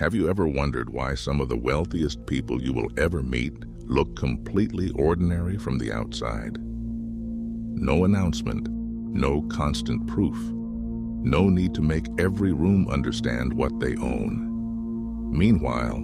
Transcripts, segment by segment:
Have you ever wondered why some of the wealthiest people you will ever meet look completely ordinary from the outside? No announcement, no constant proof, no need to make every room understand what they own. Meanwhile,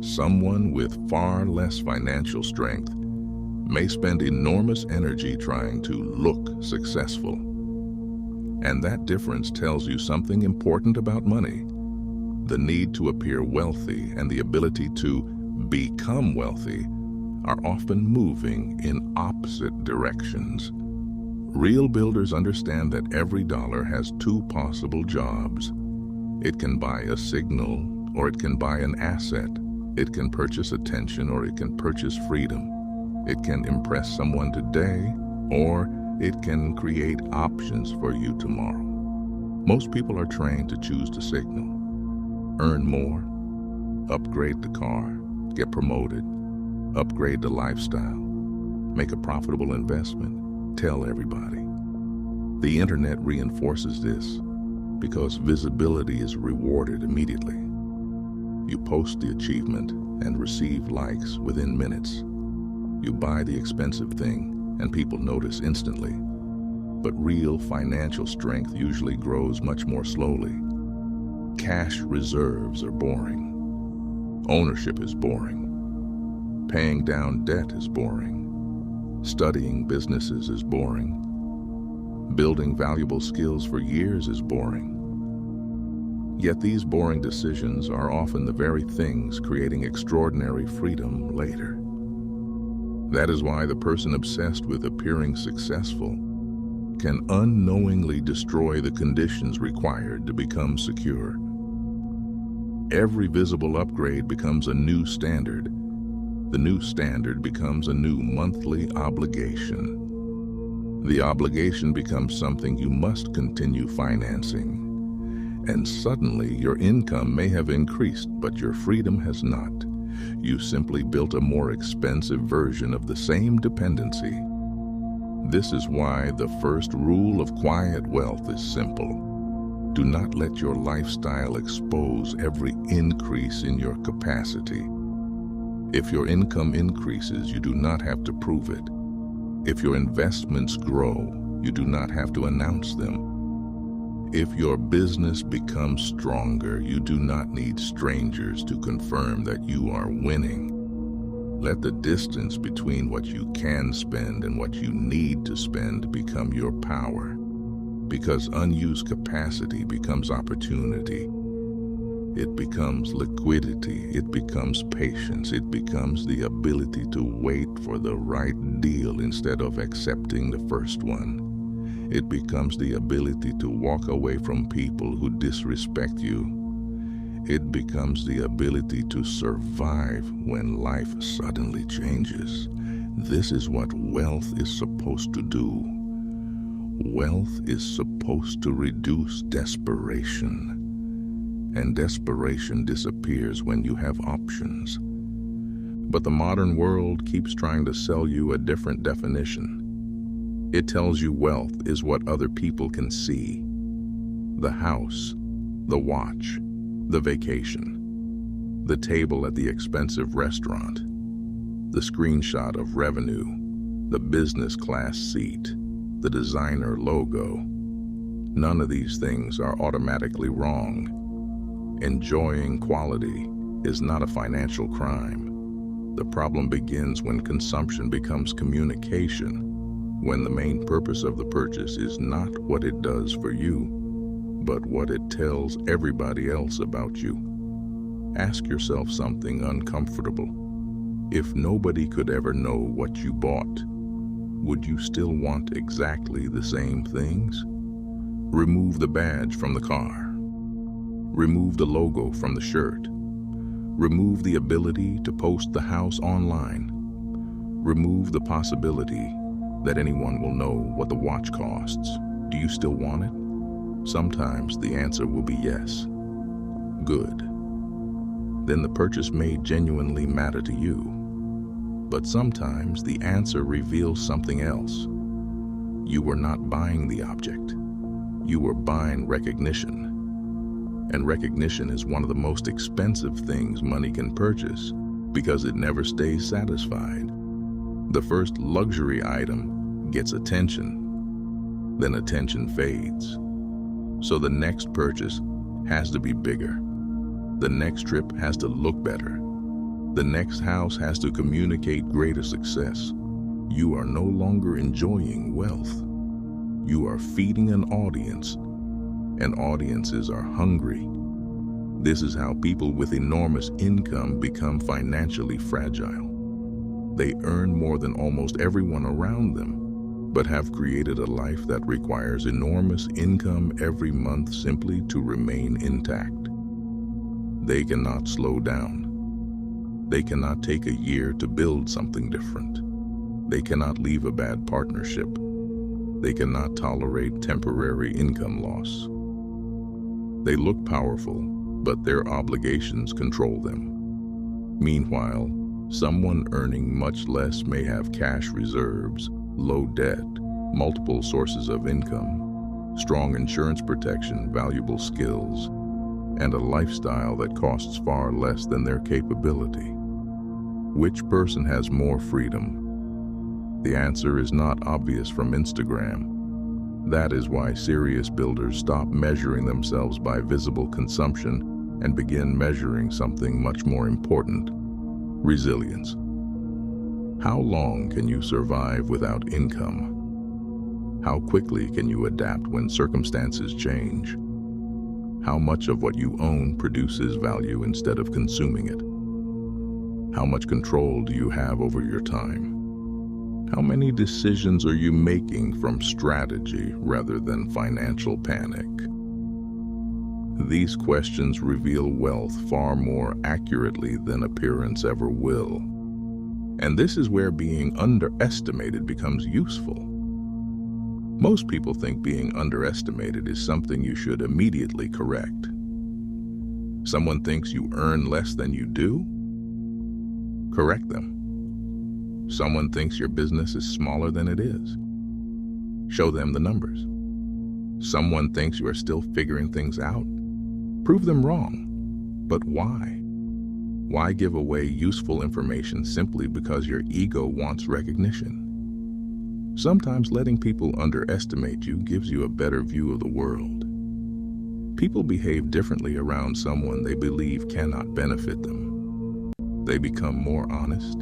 someone with far less financial strength may spend enormous energy trying to look successful. And that difference tells you something important about money. The need to appear wealthy and the ability to become wealthy are often moving in opposite directions. Real builders understand that every dollar has two possible jobs. It can buy a signal, or it can buy an asset. It can purchase attention, or it can purchase freedom. It can impress someone today, or it can create options for you tomorrow. Most people are trained to choose the signal. Earn more, upgrade the car, get promoted, upgrade the lifestyle, make a profitable investment, tell everybody. The internet reinforces this because visibility is rewarded immediately. You post the achievement and receive likes within minutes. You buy the expensive thing and people notice instantly. But real financial strength usually grows much more slowly. Cash reserves are boring. Ownership is boring. Paying down debt is boring. Studying businesses is boring. Building valuable skills for years is boring. Yet these boring decisions are often the very things creating extraordinary freedom later. That is why the person obsessed with appearing successful can unknowingly destroy the conditions required to become secure. Every visible upgrade becomes a new standard. The new standard becomes a new monthly obligation. The obligation becomes something you must continue financing. And suddenly your income may have increased, but your freedom has not. You simply built a more expensive version of the same dependency. This is why the first rule of quiet wealth is simple. Do not let your lifestyle expose every increase in your capacity. If your income increases, you do not have to prove it. If your investments grow, you do not have to announce them. If your business becomes stronger, you do not need strangers to confirm that you are winning. Let the distance between what you can spend and what you need to spend become your power, because unused capacity becomes opportunity. It becomes liquidity, it becomes patience, it becomes the ability to wait for the right deal instead of accepting the first one. It becomes the ability to walk away from people who disrespect you. It becomes the ability to survive when life suddenly changes. This is what wealth is supposed to do. Wealth is supposed to reduce desperation. And desperation disappears when you have options. But the modern world keeps trying to sell you a different definition. It tells you wealth is what other people can see. The house, the watch, the vacation, the table at the expensive restaurant, the screenshot of revenue, the business class seat, the designer logo. None of these things are automatically wrong. Enjoying quality is not a financial crime. The problem begins when consumption becomes communication, when the main purpose of the purchase is not what it does for you, but what it tells everybody else about you. Ask yourself something uncomfortable. If nobody could ever know what you bought, would you still want exactly the same things? Remove the badge from the car. Remove the logo from the shirt. Remove the ability to post the house online. Remove the possibility that anyone will know what the watch costs. Do you still want it? Sometimes the answer will be yes. Good. Then the purchase may genuinely matter to you. But sometimes the answer reveals something else. You were not buying the object. You were buying recognition. And recognition is one of the most expensive things money can purchase because it never stays satisfied. The first luxury item gets attention, then attention fades. So the next purchase has to be bigger. The next trip has to look better. The next house has to communicate greater success. You are no longer enjoying wealth. You are feeding an audience, and audiences are hungry. This is how people with enormous income become financially fragile. They earn more than almost everyone around them, but have created a life that requires enormous income every month simply to remain intact. They cannot slow down. They cannot take a year to build something different. They cannot leave a bad partnership. They cannot tolerate temporary income loss. They look powerful, but their obligations control them. Meanwhile, someone earning much less may have cash reserves, low debt, multiple sources of income, strong insurance protection, valuable skills, and a lifestyle that costs far less than their capability. Which person has more freedom? The answer is not obvious from Instagram. That is why serious builders stop measuring themselves by visible consumption and begin measuring something much more important: resilience. How long can you survive without income? How quickly can you adapt when circumstances change? How much of what you own produces value instead of consuming it? How much control do you have over your time? How many decisions are you making from strategy rather than financial panic? These questions reveal wealth far more accurately than appearance ever will. And this is where being underestimated becomes useful. Most people think being underestimated is something you should immediately correct. Someone thinks you earn less than you do? Correct them. Someone thinks your business is smaller than it is. Show them the numbers. Someone thinks you are still figuring things out. Prove them wrong. But why? Why give away useful information simply because your ego wants recognition? Sometimes letting people underestimate you gives you a better view of the world. People behave differently around someone they believe cannot benefit them. They become more honest.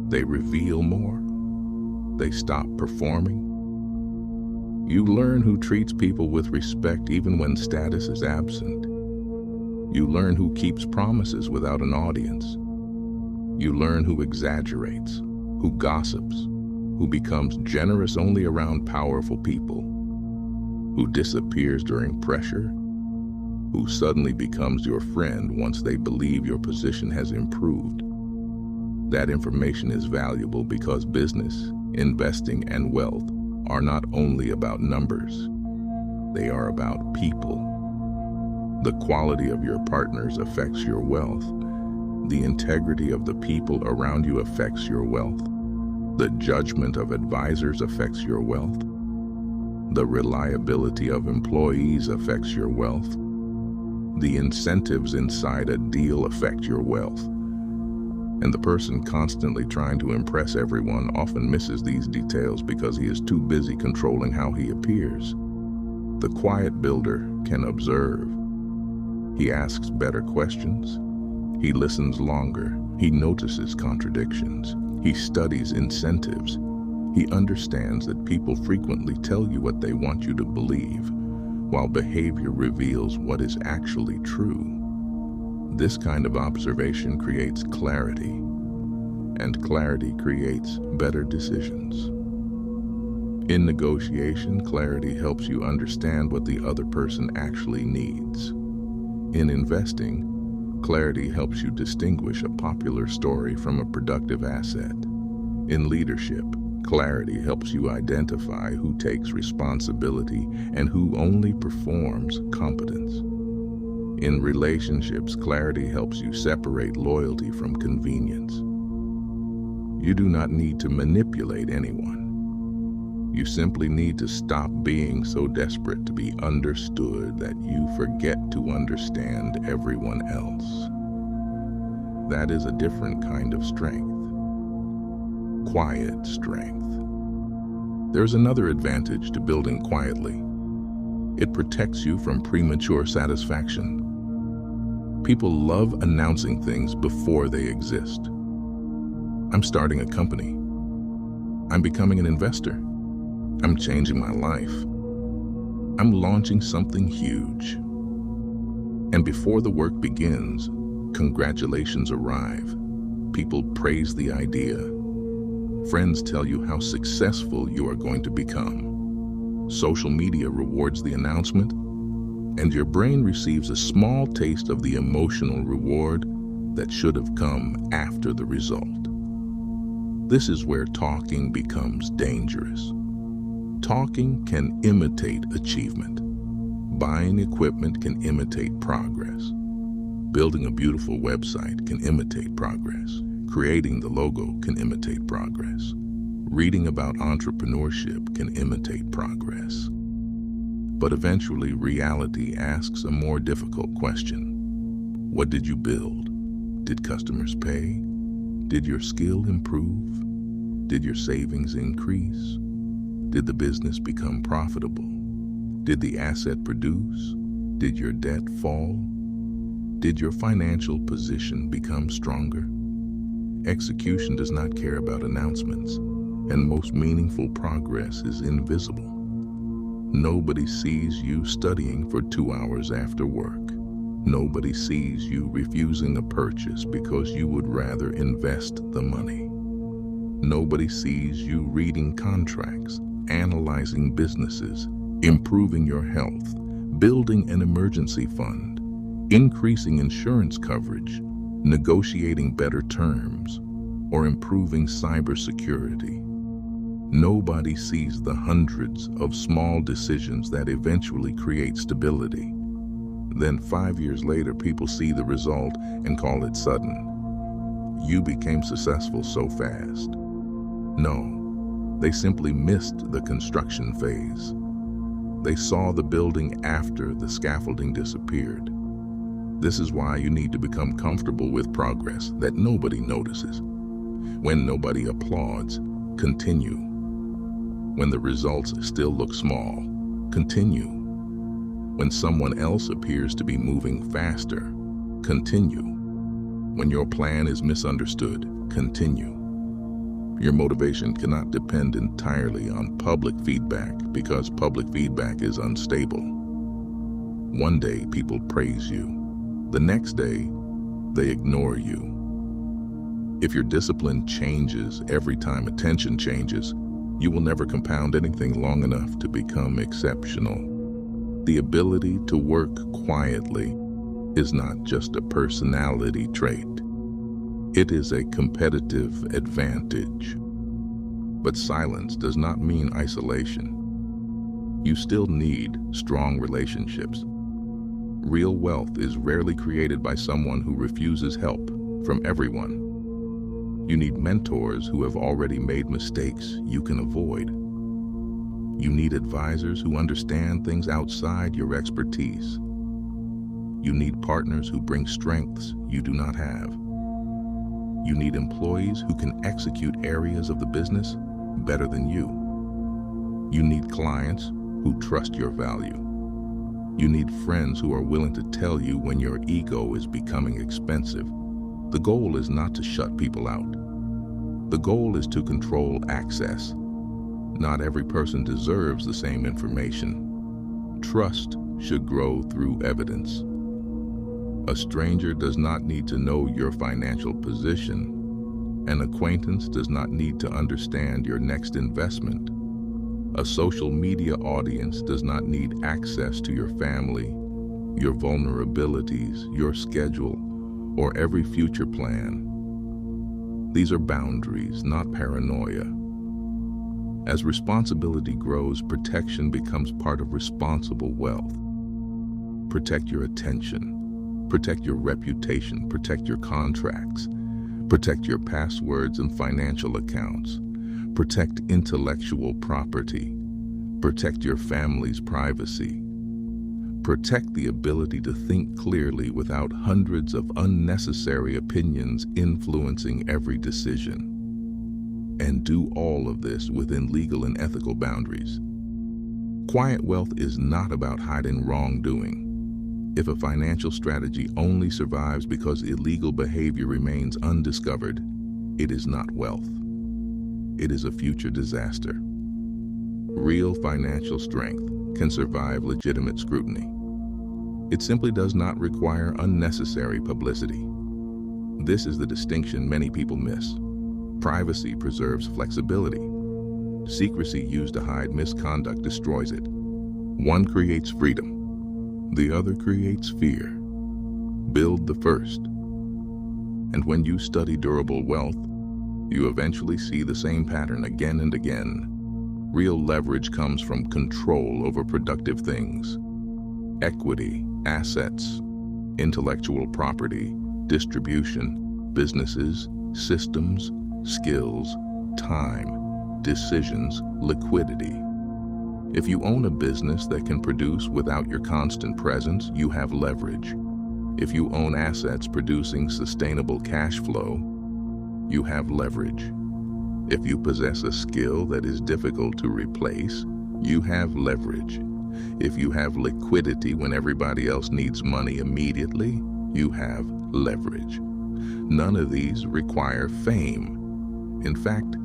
They reveal more. They stop performing. You learn who treats people with respect even when status is absent. You learn who keeps promises without an audience. You learn who exaggerates, who gossips, who becomes generous only around powerful people, who disappears during pressure, who suddenly becomes your friend once they believe your position has improved. That information is valuable because business, investing, and wealth are not only about numbers. They are about people. The quality of your partners affects your wealth. The integrity of the people around you affects your wealth. The judgment of advisors affects your wealth. The reliability of employees affects your wealth. The incentives inside a deal affect your wealth. And the person constantly trying to impress everyone often misses these details because he is too busy controlling how he appears. The quiet builder can observe. He asks better questions. He listens longer. He notices contradictions. He studies incentives. He understands that people frequently tell you what they want you to believe, while behavior reveals what is actually true. This kind of observation creates clarity, and clarity creates better decisions. In negotiation, clarity helps you understand what the other person actually needs. In investing, clarity helps you distinguish a popular story from a productive asset. In leadership, clarity helps you identify who takes responsibility and who only performs competence. In relationships, clarity helps you separate loyalty from convenience. You do not need to manipulate anyone. You simply need to stop being so desperate to be understood that you forget to understand everyone else. That is a different kind of strength. Quiet strength. There's another advantage to building quietly. It protects you from premature satisfaction. People love announcing things before they exist. I'm starting a company. I'm becoming an investor. I'm changing my life. I'm launching something huge. And before the work begins, congratulations arrive. People praise the idea. Friends tell you how successful you are going to become. Social media rewards the announcement, and your brain receives a small taste of the emotional reward that should have come after the result. This is where talking becomes dangerous. Talking can imitate achievement. Buying equipment can imitate progress. Building a beautiful website can imitate progress. Creating the logo can imitate progress. Reading about entrepreneurship can imitate progress. But eventually, reality asks a more difficult question. What did you build? Did customers pay? Did your skill improve? Did your savings increase? Did the business become profitable? Did the asset produce? Did your debt fall? Did your financial position become stronger? Execution does not care about announcements, and most meaningful progress is invisible. Nobody sees you studying for 2 hours after work. Nobody sees you refusing a purchase because you would rather invest the money. Nobody sees you reading contracts, analyzing businesses, improving your health, building an emergency fund, increasing insurance coverage, negotiating better terms, or improving cybersecurity. Nobody sees the hundreds of small decisions that eventually create stability. Then 5 years later, people see the result and call it sudden. You became successful so fast. No, they simply missed the construction phase. They saw the building after the scaffolding disappeared. This is why you need to become comfortable with progress that nobody notices. When nobody applauds, continue. When the results still look small, continue. When someone else appears to be moving faster, continue. When your plan is misunderstood, continue. Your motivation cannot depend entirely on public feedback because public feedback is unstable. One day people praise you. The next day, they ignore you. If your discipline changes every time attention changes, you will never compound anything long enough to become exceptional. The ability to work quietly is not just a personality trait. It is a competitive advantage. But silence does not mean isolation. You still need strong relationships. Real wealth is rarely created by someone who refuses help from everyone. You need mentors who have already made mistakes you can avoid. You need advisors who understand things outside your expertise. You need partners who bring strengths you do not have. You need employees who can execute areas of the business better than you. You need clients who trust your value. You need friends who are willing to tell you when your ego is becoming expensive. The goal is not to shut people out. The goal is to control access. Not every person deserves the same information. Trust should grow through evidence. A stranger does not need to know your financial position. An acquaintance does not need to understand your next investment. A social media audience does not need access to your family, your vulnerabilities, your schedule, or every future plan. These are boundaries, not paranoia. As responsibility grows, protection becomes part of responsible wealth. Protect your attention, protect your reputation, protect your contracts, protect your passwords and financial accounts. Protect intellectual property. Protect your family's privacy. Protect the ability to think clearly without hundreds of unnecessary opinions influencing every decision. And do all of this within legal and ethical boundaries. Quiet wealth is not about hiding wrongdoing. If a financial strategy only survives because illegal behavior remains undiscovered, it is not wealth. It is a future disaster. Real financial strength can survive legitimate scrutiny. It simply does not require unnecessary publicity. This is the distinction many people miss. Privacy preserves flexibility. Secrecy used to hide misconduct destroys it. One creates freedom. The other creates fear. Build the first. And when you study durable wealth, you eventually see the same pattern again and again. Real leverage comes from control over productive things. Equity, assets, intellectual property, distribution, businesses, systems, skills, time, decisions, liquidity. If you own a business that can produce without your constant presence, you have leverage. If you own assets producing sustainable cash flow, you have leverage. If you possess a skill that is difficult to replace, you have leverage. If you have liquidity when everybody else needs money immediately, you have leverage. None of these require fame. In fact,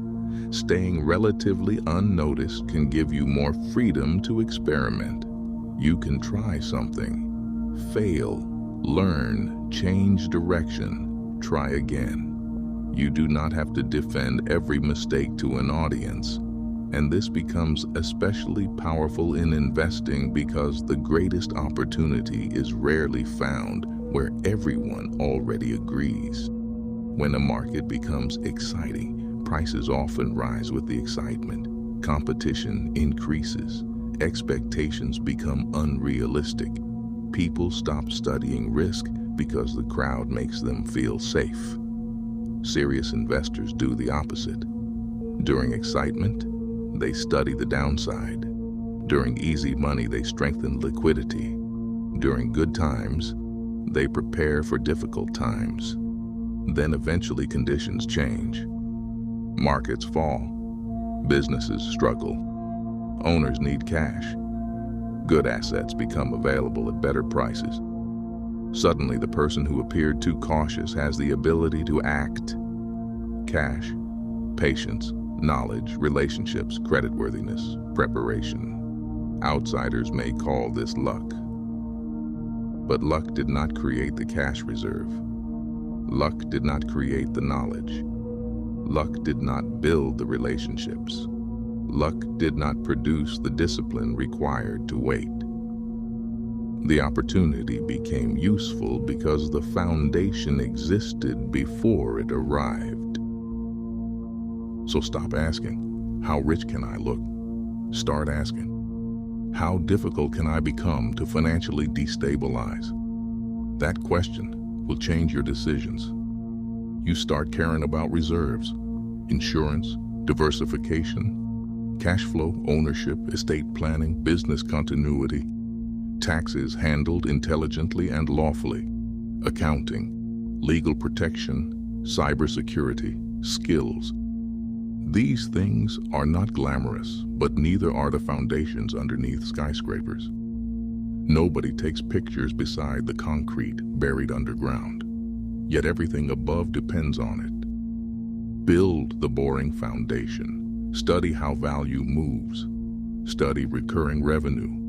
staying relatively unnoticed can give you more freedom to experiment. You can try something, fail, learn, change direction, try again. You do not have to defend every mistake to an audience. And this becomes especially powerful in investing because the greatest opportunity is rarely found where everyone already agrees. When a market becomes exciting, prices often rise with the excitement. Competition increases. Expectations become unrealistic. People stop studying risk because the crowd makes them feel safe. Serious investors do the opposite. During excitement, they study the downside. During easy money, they strengthen liquidity. During good times, they prepare for difficult times. Then eventually conditions change. Markets fall. Businesses struggle. Owners need cash. Good assets become available at better prices. Suddenly, the person who appeared too cautious has the ability to act. Cash, patience, knowledge, relationships, creditworthiness, preparation. Outsiders may call this luck. But luck did not create the cash reserve. Luck did not create the knowledge. Luck did not build the relationships. Luck did not produce the discipline required to wait. The opportunity became useful because the foundation existed before it arrived. So stop asking, how rich can I look? Start asking, how difficult can I become to financially destabilize? That question will change your decisions. You start caring about reserves, insurance, diversification, cash flow, ownership, estate planning, business continuity, taxes handled intelligently and lawfully, accounting, legal protection, cybersecurity, skills. These things are not glamorous, but neither are the foundations underneath skyscrapers. Nobody takes pictures beside the concrete buried underground, yet everything above depends on it. Build the boring foundation. Study how value moves. Study recurring revenue.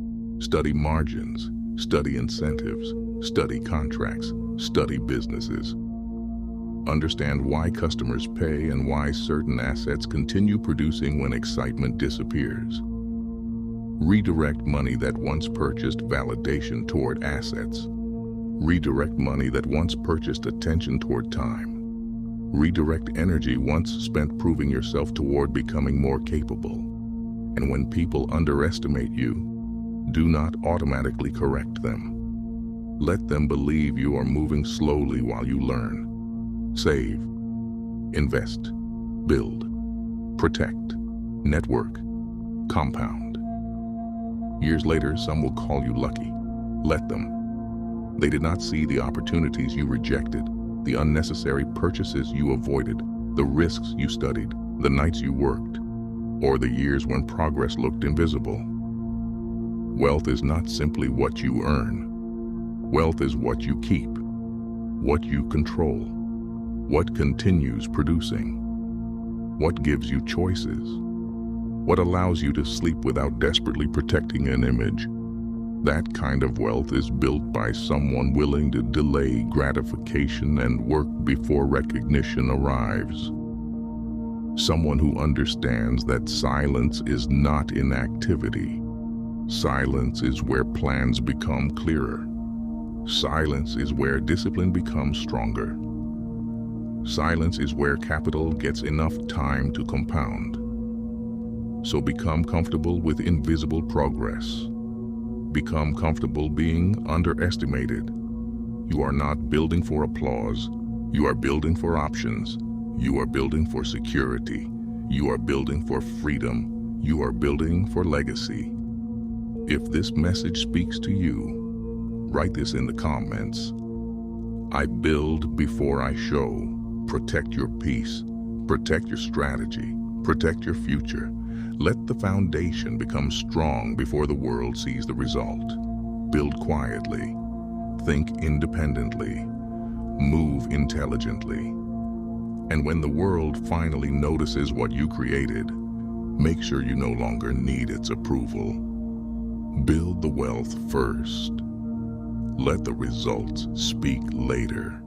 Study margins, study incentives, study contracts, study businesses. Understand why customers pay and why certain assets continue producing when excitement disappears. Redirect money that once purchased validation toward assets. Redirect money that once purchased attention toward time. Redirect energy once spent proving yourself toward becoming more capable. And when people underestimate you, do not automatically correct them. Let them believe you are moving slowly while you learn. Save, invest, build, protect. Network. Compound. Years later, some will call you lucky. Let them. They did not see the opportunities you rejected, the unnecessary purchases you avoided, the risks you studied, the nights you worked, or the years when progress looked invisible. Wealth is not simply what you earn. Wealth is what you keep, what you control, what continues producing, what gives you choices, what allows you to sleep without desperately protecting an image. That kind of wealth is built by someone willing to delay gratification and work before recognition arrives. Someone who understands that silence is not inactivity. Silence is where plans become clearer. Silence is where discipline becomes stronger. Silence is where capital gets enough time to compound. So become comfortable with invisible progress. Become comfortable being underestimated. You are not building for applause. You are building for options. You are building for security. You are building for freedom. You are building for legacy. If this message speaks to you, write this in the comments. I build before I show. Protect your peace. Protect your strategy. Protect your future. Let the foundation become strong before the world sees the result. Build quietly. Think independently. Move intelligently. And when the world finally notices what you created, make sure you no longer need its approval. Build the wealth first. Let the results speak later.